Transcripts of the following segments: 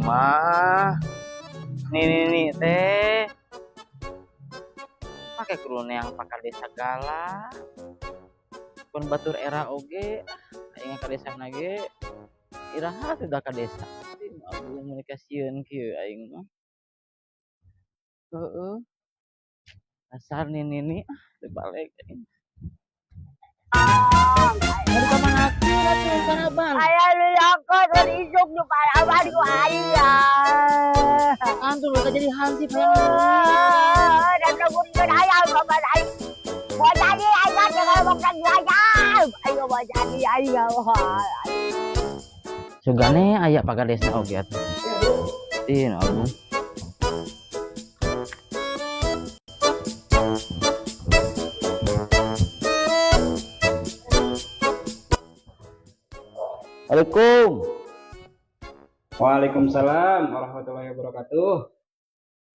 mah nih teh pakai kurun yang pakai desa segala pun batur era oge aing ka desa nage iraha sudah ka desa belum komunikasian kieu aing mah heeh dasar nih dibalik aing dari kemana aku atuh kana bang Aya lu yakot dari isuk nu parawan ku aya. antu lu jadi hansip yang Dan kemudian ayam bapak saya. Mau jadi ayam jangan makan ayam. Ayo mau jadi ayam. sugane aya paga desa oge atuh tin aku Assalamualaikum. Waalaikumsalam warahmatullahi wabarakatuh.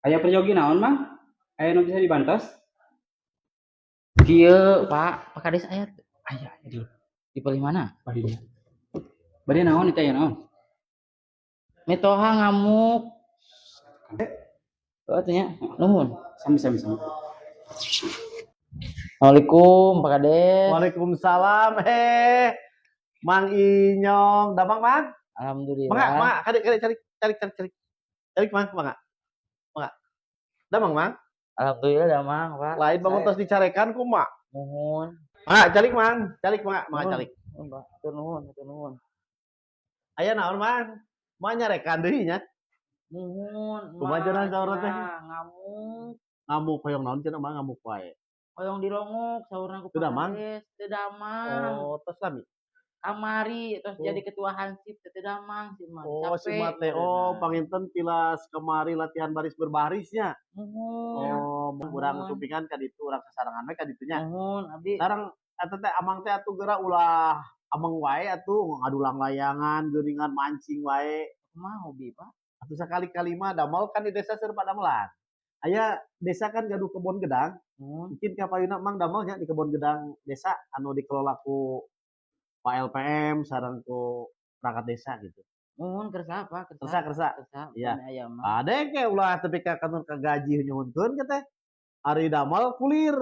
Aya perjogi naon, Mang? Aya nu bisa dibantos? Kieu, Pak, Kades aya aya di pilih mana? Badinya. Bade naon itu aya naon? Metoha ngamuk. Heeh nya, nuhun. Sami. Assalamualaikum, Pak Kades. Waalaikumsalam. Mang Inyong, damang Mang. Alhamdulillah. Mang, cari Mang. Damang Mang. Alhamdulillah damang, Pak. Lain bangun tos dicarekan ku Mak. Nuhun. Calik Mang, Mang calik. Mbak, nuhun. Aya naon Mang? Mang nyarekan deui nya. Nuhun. Kumaha cenah saurna teh? Ngamuk. Ngamuk hoyong naon cenah Mang ngamuk wae. Hoyong dilongok saurna ku Teu damang? Teu damang. Oh, tos lami. Kamari terus jadi ketua hansip teu damang si Mat. Oh, si Mate. Oh, panginten tilas kemari latihan baris berbarisnya. Nuhun. Oh, urang supingan ka ditu, urang sasarangan we ka ditu nya. Nuhun abdi. Sareng eta teh amang teh atuh geura ulah ameng wae atuh ngadulang layangan, geuningan mancing wae. Kumaha hobi, Pak? Atuh sakali-kali mah damel kan di desa seueur padamelan. Aya desa kan gaduh kebon gedang. Mungkin ka payuna mang damel nya di kebon gedang desa anu dikelola ku Pak LPM sareng ku perangkat desa gitu. Nuhun kersa apa? Kersa. Iya. Ayam. Ade ke ulah tepi ka kantor ka gaji nyuhunkeun ke teh. Ari damel kulir.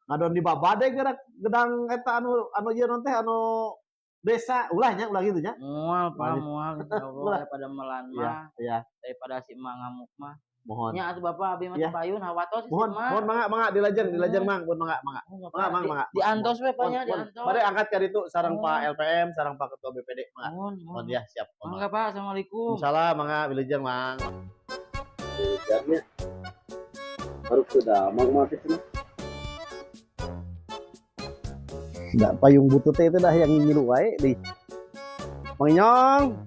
Ngadon di babade gerak gedang eta anu ieu non teh anu desa ulahnya ulah gitu nya. Mual, Pak, mual. Insyaallah daripada melan mah. Iya. Daripada si Mang ngamuk mah. Mohon. Nya atuh Bapak abdi mah payun hawatos si Mohon mangga dilajar mang, mohon mangga. Diantos we Pak nya diantos. Bade angkat ka ditu sareng Pak LPM, sareng Pak Ketua BPD mangga. Mohon ya siap. Mangga Pak, assalamualaikum. Salam mangga wilujeng mang. Wilujarnya harus sudah mang mati sih. Enggak payung bututnya itu dah yang ngilu wae di. Mang Inyong.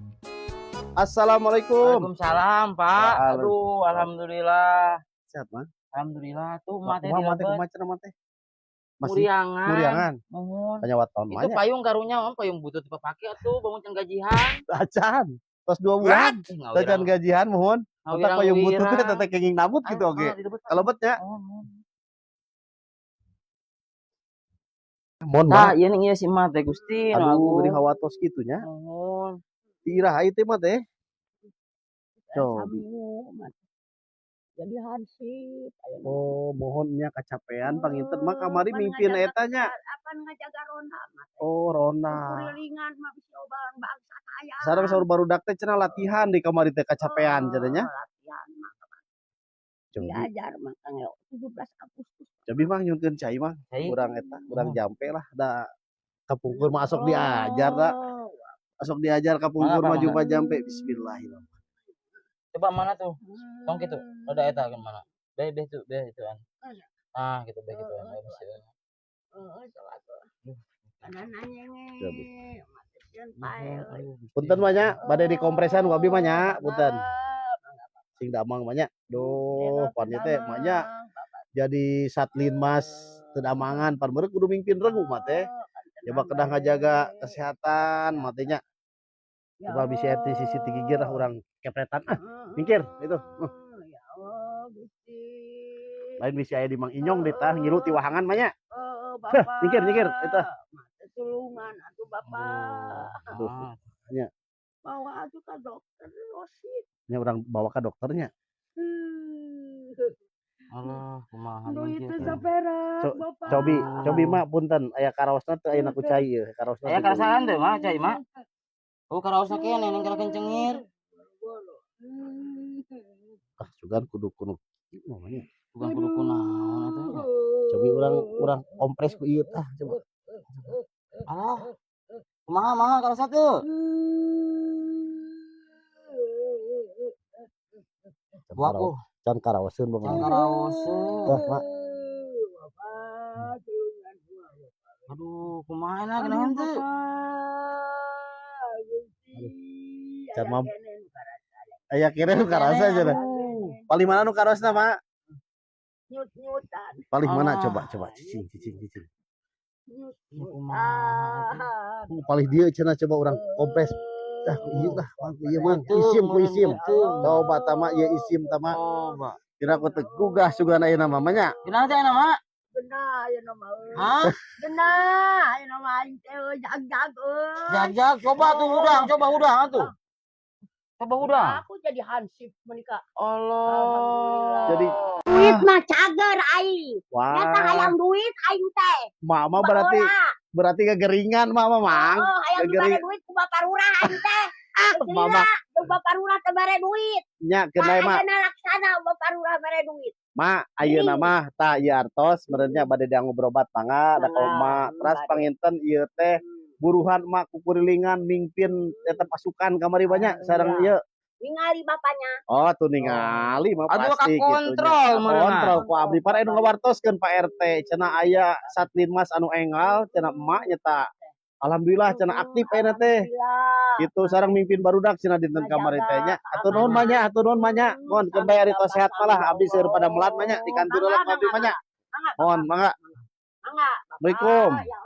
Assalamualaikum. Waalaikumsalam, Pak. Aduh, alhamdulillah. Sehat, Mang? Alhamdulillah. Tuh mate mate. Muriangan. Mohon. Tanya waton itu payung karunya, payung butut dipake atuh bangun can gajihan. Acan. Tos 2 bulan. Tacan gajihan mohon. Otak payung butut teh teteh kenging nabut gitu oge. Kalebet nya. Mohon Tah, ieu nih si mah teh Gusti. Aduh, geuning hawatos kitu nya. Mohon. Diiraha ieu teh mah teh. Cobi. Jadi hansip. Oh, mohonnya kacapean panginten mah kamari mimpin eta nya. Apan ngajaga ronda mah. Oh, Rona. Kurilingan mah bisa obalan bangsa kaya. Sareng saur barudak teh cenah latihan di kamari teh kacapean cenah nya. Latihan mah. Cobi. Diajar mah tanggal 17 Agustus. Cobi Mang nyunkeun cai Mang. Urang eta, urang jampe lah da kapungkur mah asok diajar da. Asok diajar kapungkur mah jumpa jampe bismillahirrahmanirrahim. Coba mana tuh? Tong gitu. Ada eta ke mana? Beh tuh, itu an. Ah, gitu beh gitu an. Ada nanya Punten mah nya, bade dikompresan wabi mah nya, punten. Sing damang mah nya. Duh, pan teh mah nya. Jadi satlin Mas teu damangan pan beureuh kudu mimpin regu mah teh. Coba kedah ngajaga kesehatan mah teh nya. Coba bisa eti sisi tigigir lah urang kepretan mikir itu. Ya Allah, Gusti. Lain bisa aya di Mang Inyong deh tah ngilu ti wahangan mah nya. Bapak. Mikir itu. Tulungan atuh Bapak. Aduh. Nya. Bawa aja ke dokter Rosit. Ini orang bawa ke dokternya. Allah, kumaha Duit ieu teh teh. saperak, Co- Bapak. Cobi mak punten aya karaosna teu aya ku cai ieu karaosna. Aya karasaan teh mah cai mah. Oh karaosna kene ning kana kencengir. Sugan kudu namanya. Bukan kudu kunaon eta nya. Cobi urang kompres ku ieu coba. Allah. Kumaha karasa tuh? Waku, Can karaoseun can Bang. karaoseun. Dah, Mak. Aduh, kumaha na geunaheun teu? Can mam. Aya kene nu karaosa aja dah. Paling mana nu karaosna, Mak? Nyut-nyutan. Paling mana Allah. coba cicing. Nyut-nyutan. Paling dia cenah coba orang kompres. Dah ku ieu lah, Mang ku ieu Mang. Isim ku isim. Coba tama ieu isim tama. Oh, Pak. Kira ku teu gugah sugan ayeuna mah nya. Gimana teh nama? Genah ya nama. Hah? Genah ya nama aing teh jag-jag Jag, coba tuh udang, coba udang atuh. Coba udang. Aku jadi hansip menikah. Allah. Jadi Duit mah cager aing. Nyata wah, hayang duit aing teh. mama berarti kegeringan mama Mang. Oh, hayang Gegering. dibare duit ku Bapak Lurah aing teh. Mama Jeung Bapak Lurah teh bare duit. nya kenai mah. Ayeuna laksana Bapak Lurah bare duit. Ma, ayeuna mah tah ieu artos meureunnya bade dianggo berobat pangga da ka Uma. Teras panginten ieu teh buruhan mak kukurilingan mingpin eta pasukan kamari banyak sareng ieu. Ningali bapaknya. Oh, tuh ningali mah Aduh, pasti ka kontrol meureunna. Kontrol ku abdi para anu ngawartoskeun Pak RT cenah aya Satlinmas anu enggal cenah emak nyeta. Alhamdulillah cenah aktif ayeuna teh. Alhamdulillah. Itu sareng mimpin barudak cenah dinten kamari teh nya. Atuh nuhun mah nya, Mohon keun bae ari tos sehat malah abdi seueur pada melat mah nya di kantor heula abdi mah nya. Mohon mangga. Mangga. Assalamualaikum. Ya